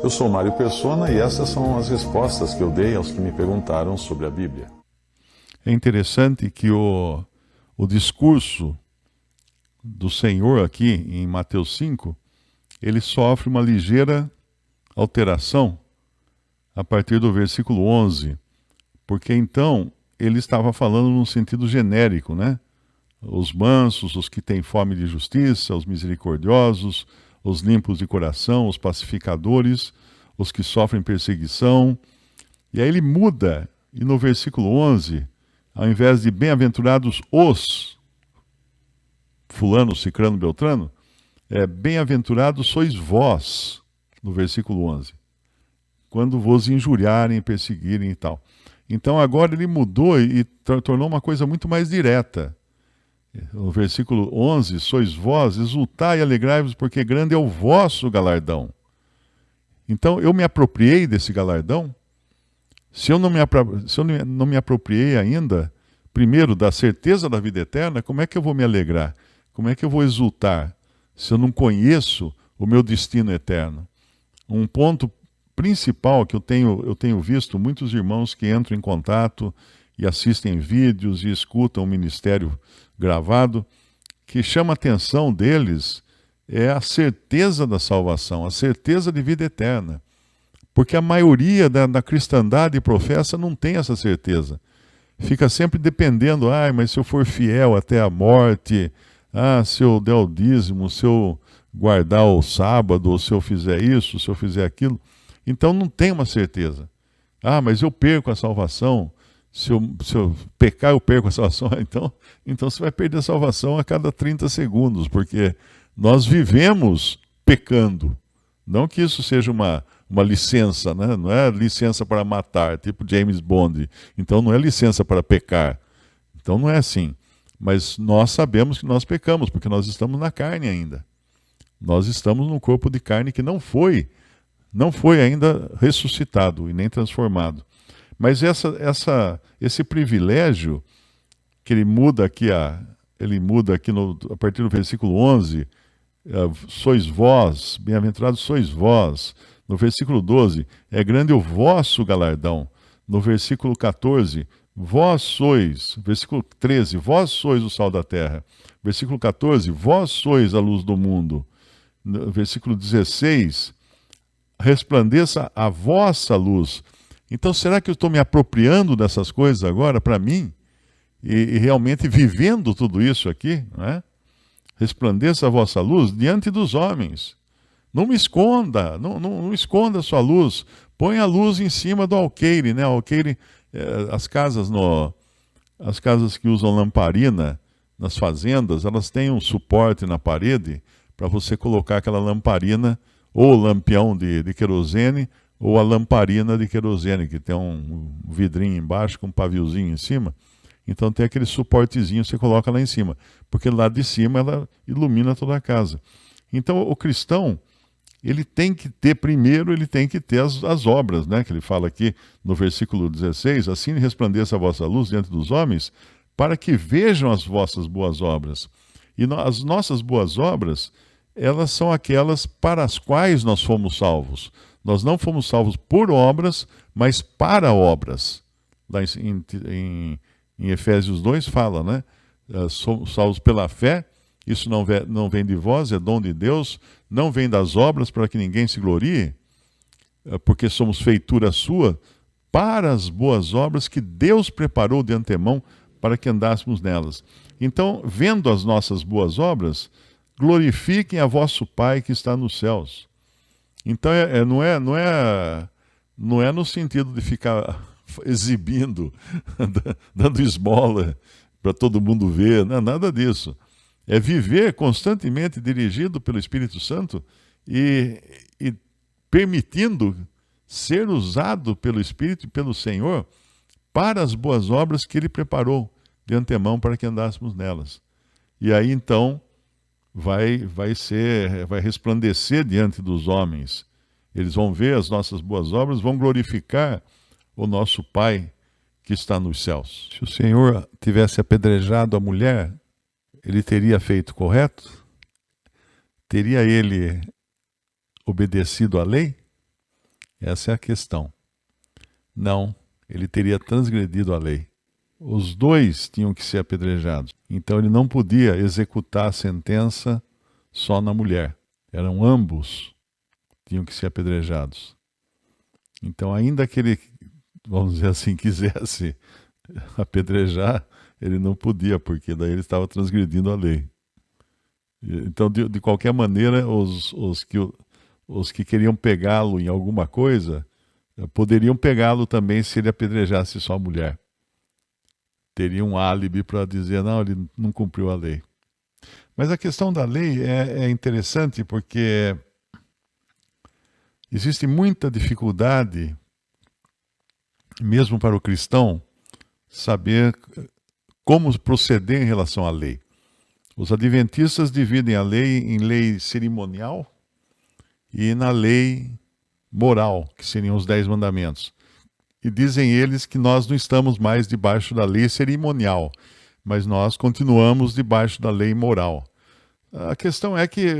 Eu sou Mário Persona e essas são as respostas que eu dei aos que me perguntaram sobre a Bíblia. É interessante que o discurso do Senhor aqui em Mateus 5, ele sofre uma ligeira alteração a partir do versículo 11, porque então ele estava falando num sentido genérico, né? Os mansos, os que têm fome de justiça, os misericordiosos, os limpos de coração, os pacificadores, os que sofrem perseguição. E aí ele muda, e no versículo 11, ao invés de bem-aventurados os fulano, cicrano, beltrano, bem-aventurados sois vós, no versículo 11, quando vos injuriarem, perseguirem e tal. Então agora ele mudou e tornou uma coisa muito mais direta. No versículo 11, sois vós, exultai e alegrai-vos, porque grande é o vosso galardão. Então eu me apropriei desse galardão. Se eu não me apropriei ainda, primeiro, da certeza da vida eterna, como é que eu vou me alegrar? Como é que eu vou exultar se eu não conheço o meu destino eterno? Um ponto principal que eu tenho visto muitos irmãos que entram em contato e assistem vídeos e escutam o ministério gravado, que chama a atenção deles é a certeza da salvação, a certeza de vida eterna. Porque a maioria da cristandade professa não tem essa certeza. Fica sempre dependendo, mas se eu for fiel até a morte, se eu der o dízimo, se eu guardar o sábado, ou se eu fizer isso, se eu fizer aquilo. Então não tem uma certeza. Mas eu perco a salvação. Se eu pecar, eu perco a salvação. Então você vai perder a salvação a cada 30 segundos, porque nós vivemos pecando. Não que isso seja uma licença, né? Não é licença para matar, tipo James Bond. Então não é licença para pecar. Então não é assim. Mas nós sabemos que nós pecamos, porque nós estamos na carne ainda. Nós estamos num corpo de carne que não foi ainda ressuscitado e nem transformado. Mas esse privilégio que ele muda aqui a partir do versículo 11, sois vós, bem-aventurados sois vós. No versículo 12, é grande o vosso galardão. No versículo 14, vós sois. Versículo 13, vós sois o sal da terra. Versículo 14, vós sois a luz do mundo. No versículo 16, resplandeça a vossa luz. Então, será que eu estou me apropriando dessas coisas agora para mim? E realmente vivendo tudo isso aqui, não é? Resplandeça a vossa luz diante dos homens. Não me esconda, não esconda a sua luz. Põe a luz em cima do alqueire, né? Alqueire, as casas que usam lamparina nas fazendas, elas têm um suporte na parede para você colocar aquela lamparina, ou lampião de querosene, ou a lamparina de querosene, que tem um vidrinho embaixo com um paviozinho em cima. Então tem aquele suportezinho que você coloca lá em cima, porque lá de cima ela ilumina toda a casa. Então o cristão, ele tem que ter as obras, né? Que ele fala aqui no versículo 16, assim resplandeça a vossa luz diante dos homens, para que vejam as vossas boas obras. E as nossas boas obras, elas são aquelas para as quais nós fomos salvos. Nós não fomos salvos por obras, mas para obras. Lá em Efésios 2 fala, né? Somos salvos pela fé, isso não vem de vós, é dom de Deus, não vem das obras para que ninguém se glorie, porque somos feitura sua, para as boas obras que Deus preparou de antemão para que andássemos nelas. Então, vendo as nossas boas obras, glorifiquem a vosso Pai que está nos céus. Então não é no sentido de ficar exibindo, dando esmola para todo mundo ver, não é nada disso. É viver constantemente dirigido pelo Espírito Santo e permitindo ser usado pelo Espírito e pelo Senhor para as boas obras que Ele preparou de antemão para que andássemos nelas. E aí então vai resplandecer diante dos homens. Eles vão ver as nossas boas obras, vão glorificar o nosso Pai que está nos céus. Se o Senhor tivesse apedrejado a mulher, ele teria feito correto? Teria ele obedecido à lei? Essa é a questão. Não, ele teria transgredido a lei. Os dois tinham que ser apedrejados. Então ele não podia executar a sentença só na mulher. Eram ambos tinham que ser apedrejados. Então, ainda que ele, vamos dizer assim, quisesse apedrejar, ele não podia, porque daí ele estava transgredindo a lei. Então, de qualquer maneira, os que queriam pegá-lo em alguma coisa, poderiam pegá-lo também se ele apedrejasse só a mulher. Teria um álibi para dizer, não, ele não cumpriu a lei. Mas a questão da lei é interessante porque existe muita dificuldade, mesmo para o cristão, saber como proceder em relação à lei. Os adventistas dividem a lei em lei cerimonial e na lei moral, que seriam os 10 mandamentos. E dizem eles que nós não estamos mais debaixo da lei cerimonial, mas nós continuamos debaixo da lei moral. A questão é que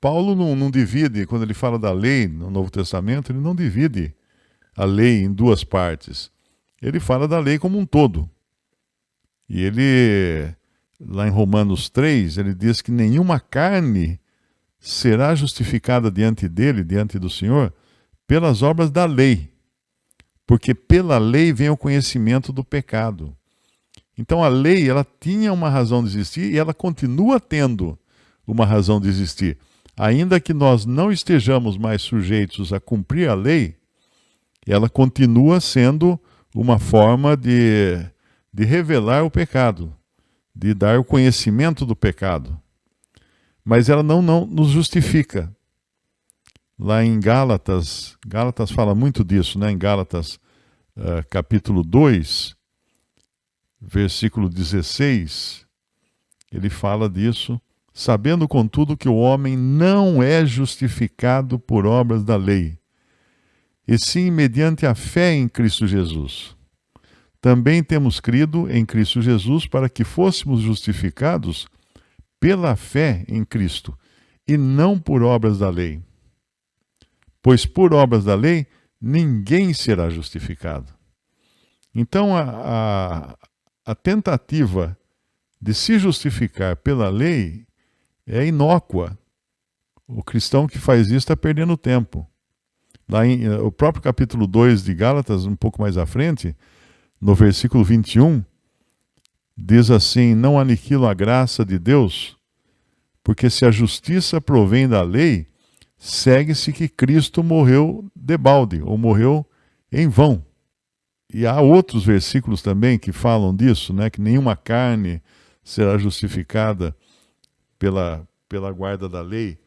Paulo não divide, quando ele fala da lei no Novo Testamento, ele não divide a lei em duas partes. Ele fala da lei como um todo. E ele, lá em Romanos 3, ele diz que nenhuma carne será justificada diante dele, diante do Senhor, pelas obras da lei. Porque pela lei vem o conhecimento do pecado. Então a lei, ela tinha uma razão de existir e ela continua tendo uma razão de existir. Ainda que nós não estejamos mais sujeitos a cumprir a lei, ela continua sendo uma forma de revelar o pecado, de dar o conhecimento do pecado. Mas ela não nos justifica. Lá em Gálatas fala muito disso, né? Em Gálatas capítulo 2, versículo 16, ele fala disso, sabendo contudo que o homem não é justificado por obras da lei, e sim mediante a fé em Cristo Jesus. Também temos crido em Cristo Jesus para que fôssemos justificados pela fé em Cristo, e não por obras da lei. Pois por obras da lei, ninguém será justificado. Então, a tentativa de se justificar pela lei é inócua. O cristão que faz isso está perdendo tempo. Lá em o próprio capítulo 2 de Gálatas, um pouco mais à frente, no versículo 21, diz assim: não aniquilo a graça de Deus, porque se a justiça provém da lei, segue-se que Cristo morreu debalde, ou morreu em vão. E há outros versículos também que falam disso, né? Que nenhuma carne será justificada pela guarda da lei,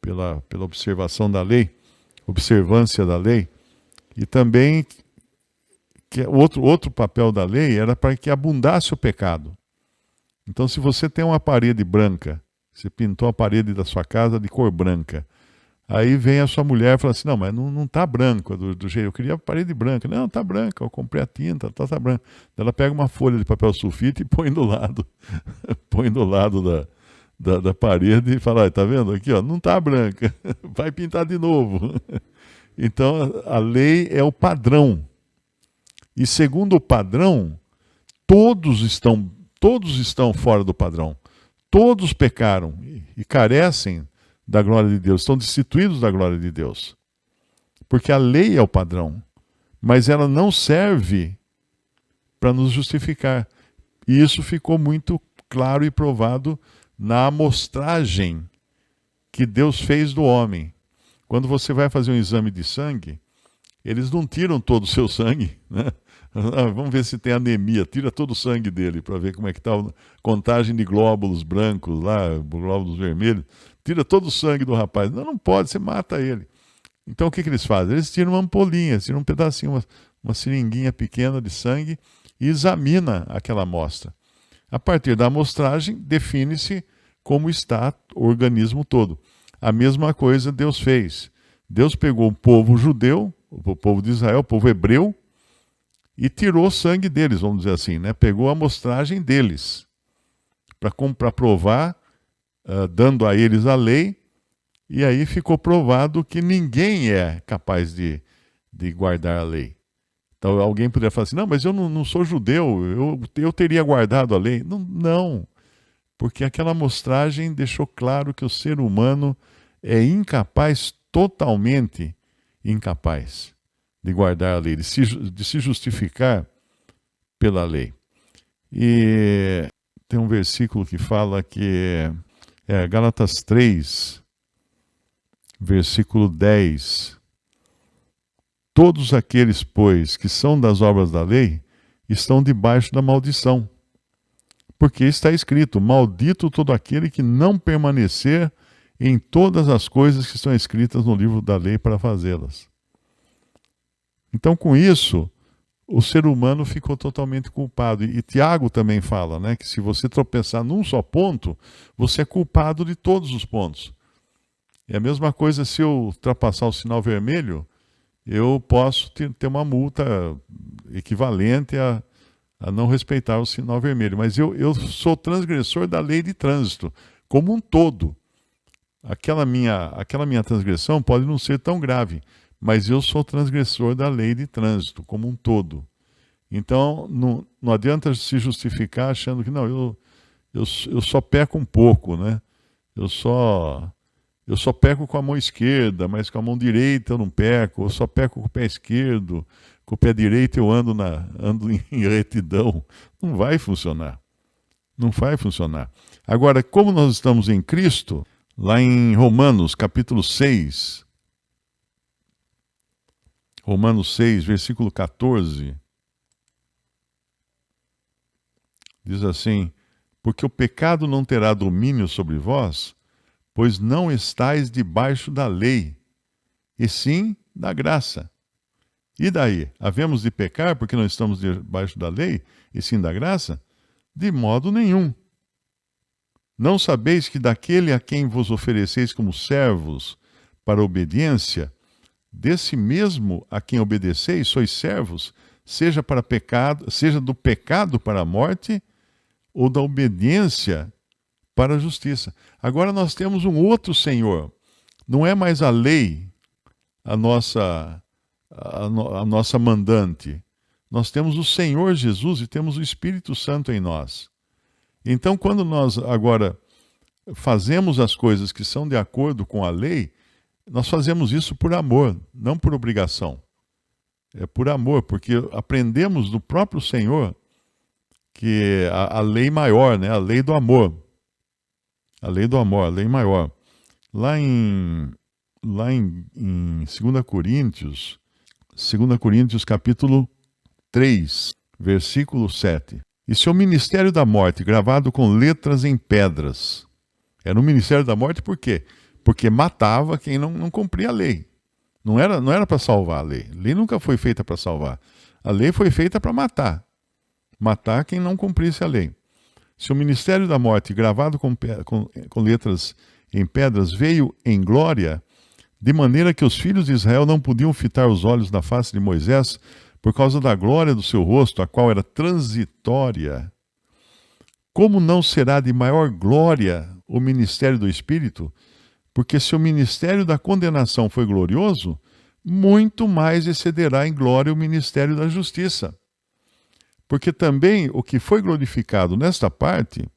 pela observação da lei, observância da lei. E também que outro papel da lei era para que abundasse o pecado. Então, se você tem uma parede branca, você pintou a parede da sua casa de cor branca, aí vem a sua mulher e fala assim, não, mas não está branco do jeito, eu queria a parede branca. Não, está branca, eu comprei a tinta, está branca. Ela pega uma folha de papel sulfite e põe do lado, põe do lado da parede e fala, está vendo aqui, ó, não está branca, vai pintar de novo. Então, a lei é o padrão. E segundo o padrão, todos estão fora do padrão. Todos pecaram e carecem da glória de Deus, estão destituídos da glória de Deus. Porque a lei é o padrão, mas ela não serve para nos justificar. E isso ficou muito claro e provado na amostragem que Deus fez do homem. Quando você vai fazer um exame de sangue, eles não tiram todo o seu sangue, né? Vamos ver se tem anemia, tira todo o sangue dele para ver como é que está a contagem de glóbulos brancos lá, glóbulos vermelhos. Tira todo o sangue do rapaz. Não pode, você mata ele. Então o que eles fazem? Eles tiram uma ampolinha, tiram um pedacinho, uma seringuinha pequena de sangue e examina aquela amostra. A partir da amostragem, define-se como está o organismo todo. A mesma coisa Deus fez. Deus pegou o povo judeu, o povo de Israel, o povo hebreu, e tirou o sangue deles, vamos dizer assim, né? Pegou a amostragem deles para provar, dando a eles a lei, E aí ficou provado que ninguém é capaz de guardar a lei. Então alguém poderia falar assim, não, mas eu não sou judeu, eu teria guardado a lei. Não, não, porque aquela amostragem deixou claro que o ser humano é incapaz, totalmente incapaz de guardar a lei, de se justificar pela lei. E tem um versículo que fala que é Gálatas 3, versículo 10. Todos aqueles, pois, que são das obras da lei, estão debaixo da maldição. Porque está escrito, maldito todo aquele que não permanecer em todas as coisas que estão escritas no livro da lei para fazê-las. Então, com isso, o ser humano ficou totalmente culpado. E Tiago também fala, né, que se você tropeçar num só ponto, você é culpado de todos os pontos. É a mesma coisa se eu ultrapassar o sinal vermelho, eu posso ter uma multa equivalente a não respeitar o sinal vermelho. Mas eu sou transgressor da lei de trânsito, como um todo. Aquela minha transgressão pode não ser tão grave, mas eu sou transgressor da lei de trânsito, como um todo. Então, não adianta se justificar achando que, não, eu só peco um pouco, né? Eu só peco com a mão esquerda, mas com a mão direita eu não peco. Eu só peco com o pé esquerdo, com o pé direito eu ando em retidão. Não vai funcionar. Não vai funcionar. Agora, como nós estamos em Cristo, lá em Romanos, capítulo 6, Romanos 6, versículo 14, diz assim, porque o pecado não terá domínio sobre vós, pois não estáis debaixo da lei, e sim da graça. E daí? Havemos de pecar porque não estamos debaixo da lei, e sim da graça? De modo nenhum. Não sabeis que daquele a quem vos ofereceis como servos para a obediência, desse mesmo a quem obedeceis, sois servos, seja do pecado para a morte, ou da obediência para a justiça. Agora nós temos um outro Senhor. Não é mais a lei a nossa mandante. Nós temos o Senhor Jesus e temos o Espírito Santo em nós. Então, quando nós agora fazemos as coisas que são de acordo com a lei, nós fazemos isso por amor, não por obrigação. É por amor, porque aprendemos do próprio Senhor que a lei maior, né, a lei do amor. A lei do amor, a lei maior. Lá em 2 Coríntios capítulo 3, versículo 7. E seu ministério da morte, gravado com letras em pedras. Era um ministério da morte por quê? Porque matava quem não cumpria a lei. Não era para salvar a lei. A lei nunca foi feita para salvar. A lei foi feita para matar. Matar quem não cumprisse a lei. Se o ministério da morte, gravado com letras em pedras, veio em glória, de maneira que os filhos de Israel não podiam fitar os olhos na face de Moisés, por causa da glória do seu rosto, a qual era transitória, como não será de maior glória o ministério do Espírito? Porque se o ministério da condenação foi glorioso, muito mais excederá em glória o ministério da justiça. Porque também o que foi glorificado nesta parte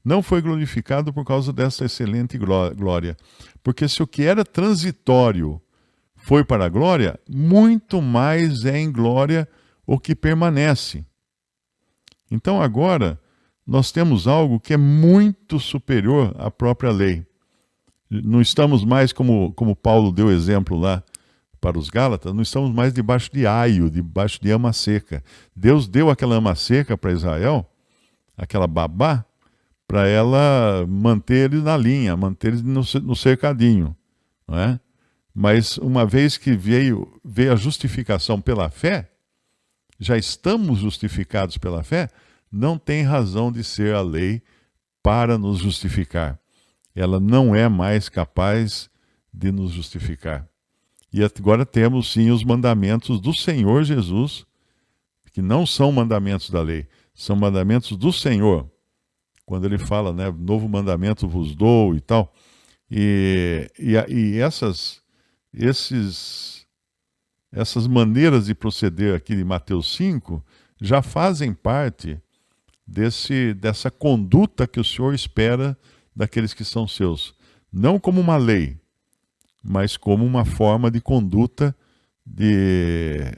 não foi glorificado por causa dessa excelente glória. Porque se o que era transitório foi para a glória, muito mais é em glória o que permanece. Então agora nós temos algo que é muito superior à própria lei. Não estamos mais, como Paulo deu exemplo lá para os Gálatas, não estamos mais debaixo de aio, debaixo de ama seca. Deus deu aquela ama seca para Israel, aquela babá, para ela manter eles na linha, manter eles no cercadinho, não é? Mas uma vez que veio a justificação pela fé, já estamos justificados pela fé, não tem razão de ser a lei para nos justificar. Ela não é mais capaz de nos justificar. E agora temos sim os mandamentos do Senhor Jesus, que não são mandamentos da lei, são mandamentos do Senhor. Quando ele fala, né, novo mandamento vos dou e tal. E essas maneiras de proceder aqui de Mateus 5 já fazem parte dessa conduta que o Senhor espera daqueles que são seus. Não como uma lei, mas como uma forma de conduta de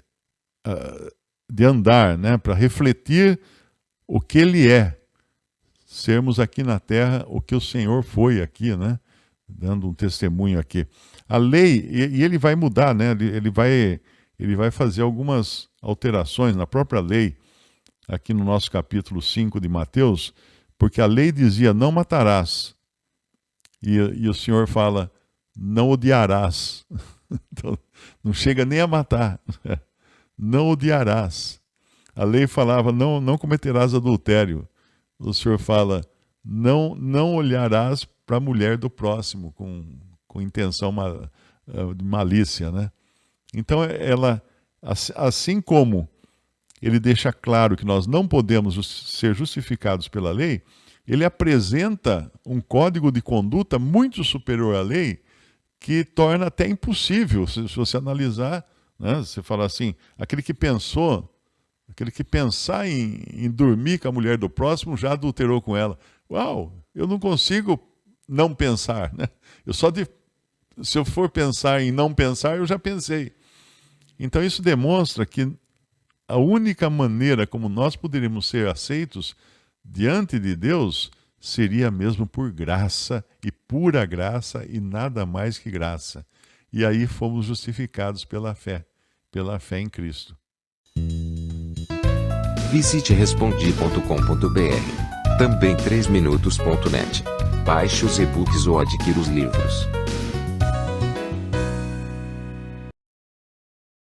andar, né? Para refletir o que Ele é. Sermos aqui na terra o que o Senhor foi aqui, né? Dando um testemunho aqui. A lei, e ele vai mudar, né? Ele vai fazer algumas alterações na própria lei, aqui no nosso capítulo 5 de Mateus, porque a lei dizia, não matarás. E o Senhor fala, não odiarás. Então, não chega nem a matar. Não odiarás. A lei falava, não cometerás adultério. O Senhor fala, não olharás para a mulher do próximo com intenção de malícia, né? Então, assim como ele deixa claro que nós não podemos ser justificados pela lei, ele apresenta um código de conduta muito superior à lei, que torna até impossível, se você analisar, né? Você fala assim, aquele que pensar em dormir com a mulher do próximo já adulterou com ela. Uau, eu não consigo não pensar, né? Se eu for pensar em não pensar, eu já pensei. Então isso demonstra que a única maneira como nós poderíamos ser aceitos diante de Deus seria mesmo por graça e pura graça e nada mais que graça. E aí fomos justificados pela fé em Cristo. Visite respondi.com.br. Também 3minutos.net. Baixe os e-books ou adquira os livros.